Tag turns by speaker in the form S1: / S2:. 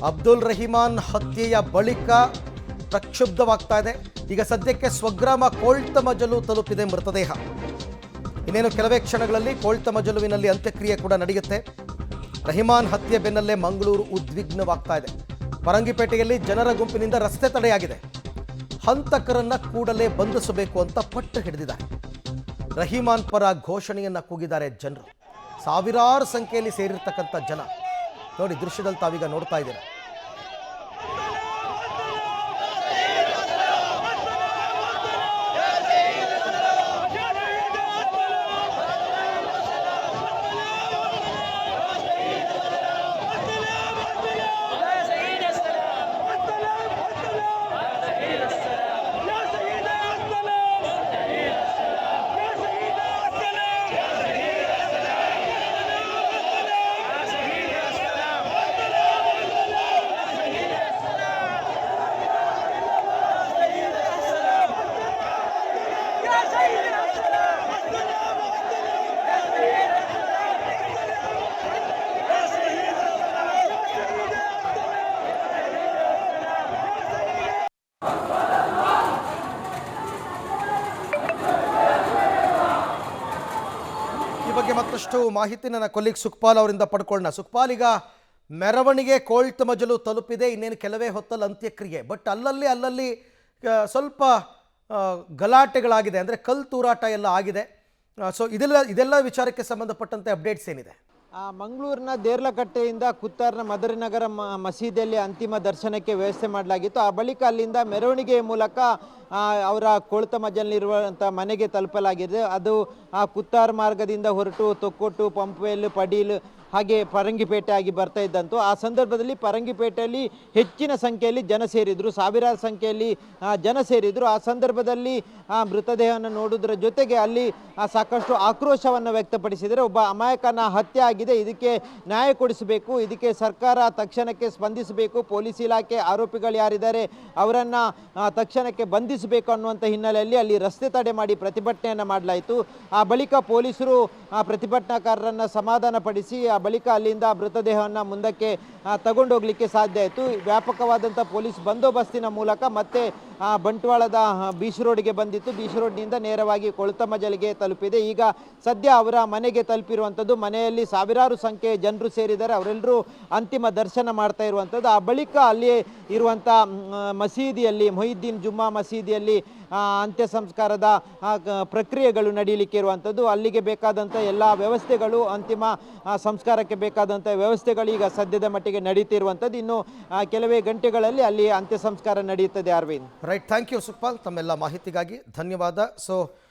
S1: ಅಬ್ದುಲ್ ರಹಿಮಾನ್ ಹತ್ಯೆಯ ಬಳಿಕ ಪ್ರಕ್ಷುಬ್ಧವಾಗ್ತಾ ಇದೆ. ಈಗ ಸದ್ಯಕ್ಕೆ ಸ್ವಗ್ರಾಮ ಕೋಳ್ತಮಜಲು ತಲುಪಿದೆ ಮೃತದೇಹ. ಇನ್ನೇನು ಕೆಲವೇ ಕ್ಷಣಗಳಲ್ಲಿ ಕೋಳ್ತಮಜಲುವಿನಲ್ಲಿ ಅಂತ್ಯಕ್ರಿಯೆ ಕೂಡ ನಡೆಯುತ್ತೆ. ರಹಿಮಾನ್ ಹತ್ಯೆ ಬೆನ್ನಲ್ಲೇ ಮಂಗಳೂರು ಉದ್ವಿಗ್ನವಾಗ್ತಾ ಇದೆ. ಪರಂಗಿಪೇಟೆಯಲ್ಲಿ ಜನರ ಗುಂಪಿನಿಂದ ರಸ್ತೆ ತಡೆಯಾಗಿದೆ. ಹಂತಕರನ್ನ ಕೂಡಲೇ ಬಂಧಿಸಬೇಕು ಅಂತ ಪಟ್ಟು ಹಿಡಿದಿದ್ದಾರೆ. ರಹಿಮಾನ್ ಪರ ಘೋಷಣೆಯನ್ನ ಕೂಗಿದ್ದಾರೆ ಜನರು. ಸಾವಿರಾರು ಸಂಖ್ಯೆಯಲ್ಲಿ ಸೇರಿರ್ತಕ್ಕಂಥ ಜನ ನೋಡಿ, ದೃಶ್ಯದಲ್ಲಿ ತಾವೀಗ ನೋಡ್ತಾ ಇದ್ದೀರಾ. ಈ ಬಗ್ಗೆ ಮತ್ತಷ್ಟು ಮಾಹಿತಿ ನನ್ನ ಕೊಲೀಗ್ ಸುಖಪಾಲ್ ಅವರಿಂದ ಪಡ್ಕೊಳ್ಳೋಣ. ಸುಖಪಾಲ್, ಈಗ ಮೆರವಣಿಗೆ ಕೋಳ್ತಮಜಲು ತಲುಪಿದೆ. ಇನ್ನೇನು ಕೆಲವೇ ಹೊತ್ತಲ್ಲಿ ಅಂತ್ಯಕ್ರಿಯೆ. ಬಟ್ ಅಲ್ಲಲ್ಲಿ ಸ್ವಲ್ಪ ಗಲಾಟೆಗಳಾಗಿದೆ, ಅಂದರೆ ಕಲ್ಲು ತೂರಾಟ ಎಲ್ಲ ಆಗಿದೆ. ಸೊ ಇದೆಲ್ಲ ವಿಚಾರಕ್ಕೆ ಸಂಬಂಧಪಟ್ಟಂತೆ ಅಪ್ಡೇಟ್ಸ್ ಏನಿದೆ?
S2: ಮಂಗಳೂರಿನ ದೇರ್ಲಕಟ್ಟೆಯಿಂದ ಕುತ್ತಾರ್ನ ಮದರಿನಗರ ಮಸೀದಿಯಲ್ಲಿ ಅಂತಿಮ ದರ್ಶನಕ್ಕೆ ವ್ಯವಸ್ಥೆ ಮಾಡಲಾಗಿತ್ತು. ಆ ಬಳಿಕ ಅಲ್ಲಿಂದ ಮೆರವಣಿಗೆಯ ಮೂಲಕ ಅವರ ಕೋಳ್ತಮಜಲಿರುವಂಥ ಮನೆಗೆ ತಲುಪಲಾಗಿದೆ. ಅದು ಕುತ್ತಾರ್ ಮಾರ್ಗದಿಂದ ಹೊರಟು ತೊಕ್ಕೊಟ್ಟು, ಪಂಪ್ವೆಲ್, ಪಡೀಲ್ ಹಾಗೆ ಪರಂಗಿಪೇಟೆ ಆಗಿ ಬರ್ತಾ ಇದ್ದಂತು. ಆ ಸಂದರ್ಭದಲ್ಲಿ ಪರಂಗಿಪೇಟೆಯಲ್ಲಿ ಹೆಚ್ಚಿನ ಸಂಖ್ಯೆಯಲ್ಲಿ ಜನ ಸೇರಿದರು, ಸಾವಿರಾರು ಸಂಖ್ಯೆಯಲ್ಲಿ ಜನ ಸೇರಿದರು. ಆ ಸಂದರ್ಭದಲ್ಲಿ ಮೃತದೇಹವನ್ನು ನೋಡುವುದರ ಜೊತೆಗೆ ಅಲ್ಲಿ ಸಾಕಷ್ಟು ಆಕ್ರೋಶವನ್ನು ವ್ಯಕ್ತಪಡಿಸಿದರೆ, ಒಬ್ಬ ಅಮಾಯಕನ ಹತ್ಯೆ ಆಗಿದೆ, ಇದಕ್ಕೆ ನ್ಯಾಯ ಕೊಡಿಸಬೇಕು, ಇದಕ್ಕೆ ಸರ್ಕಾರ ತಕ್ಷಣಕ್ಕೆ ಸ್ಪಂದಿಸಬೇಕು, ಪೊಲೀಸ್ ಇಲಾಖೆ ಆರೋಪಿಗಳು ಯಾರಿದ್ದಾರೆ ಅವರನ್ನು ತಕ್ಷಣಕ್ಕೆ ಬಂಧಿಸಬೇಕು ಅನ್ನುವಂಥ ಹಿನ್ನೆಲೆಯಲ್ಲಿ ಅಲ್ಲಿ ರಸ್ತೆ ತಡೆ ಮಾಡಿ ಪ್ರತಿಭಟನೆಯನ್ನು ಮಾಡಲಾಯಿತು. ಆ ಬಳಿಕ ಪೊಲೀಸರು ಪ್ರತಿಭಟನಾಕಾರರನ್ನು ಸಮಾಧಾನಪಡಿಸಿ ಆ ಬಳಿಕ ಅಲ್ಲಿಂದ ಮೃತದೇಹವನ್ನು ಮುಂದಕ್ಕೆ ತಗೊಂಡೋಗ್ಲಿಕ್ಕೆ ಸಾಧ್ಯ ಆಯಿತು. ವ್ಯಾಪಕವಾದಂಥ ಪೊಲೀಸ್ ಬಂದೋಬಸ್ತಿನ ಮೂಲಕ ಮತ್ತೆ ಬಂಟ್ವಾಳದ ಬೀಚ್ ರೋಡ್ಗೆ ಬಂದಿತ್ತು. ಬೀಚ್ ರೋಡ್ನಿಂದ ನೇರವಾಗಿ ಕೋಳ್ತಮಜಲಿಗೆ ತಲುಪಿದೆ. ಈಗ ಸದ್ಯ ಅವರ ಮನೆಗೆ ತಲುಪಿರುವಂಥದ್ದು. ಮನೆಯಲ್ಲಿ ಸಾವಿರಾರು ಸಂಖ್ಯೆಯ ಜನರು ಸೇರಿದ್ದಾರೆ, ಅವರೆಲ್ಲರೂ ಅಂತಿಮ ದರ್ಶನ ಮಾಡ್ತಾ ಇರುವಂಥದ್ದು. ಆ ಬಳಿಕ ಅಲ್ಲಿ ಇರುವಂಥ ಮಸೀದಿಯಲ್ಲಿ, ಮೊಹಿದ್ದೀನ್ ಜುಮ್ಮಾ ಮಸೀದಿಯಲ್ಲಿ ಅಂತ್ಯ ಸಂಸ್ಕಾರದ ಪ್ರಕ್ರಿಯೆಗಳು ನಡೀಲಿಕ್ಕೆ ಇರುವಂಥದ್ದು. ಅಲ್ಲಿಗೆ ಬೇಕಾದಂಥ ಎಲ್ಲ ವ್ಯವಸ್ಥೆಗಳು, ಅಂತಿಮ ಸಂಸ್ಕಾರಕ್ಕೆ ಬೇಕಾದಂಥ ವ್ಯವಸ್ಥೆಗಳು ಈಗ ಸದ್ಯದ ಮಟ್ಟಿಗೆ ನಡೀತಿರುವಂಥದ್ದು. ಇನ್ನು ಕೆಲವೇ ಗಂಟೆಗಳಲ್ಲಿ ಅಲ್ಲಿ ಅಂತ್ಯ ಸಂಸ್ಕಾರ ನಡೆಯುತ್ತದೆ. Arvind,
S1: right, thank you Sukhpal, ತಮ್ಮೆಲ್ಲ ಮಾಹಿತಿಗಾಗಿ ಧನ್ಯವಾದ. ಸೊ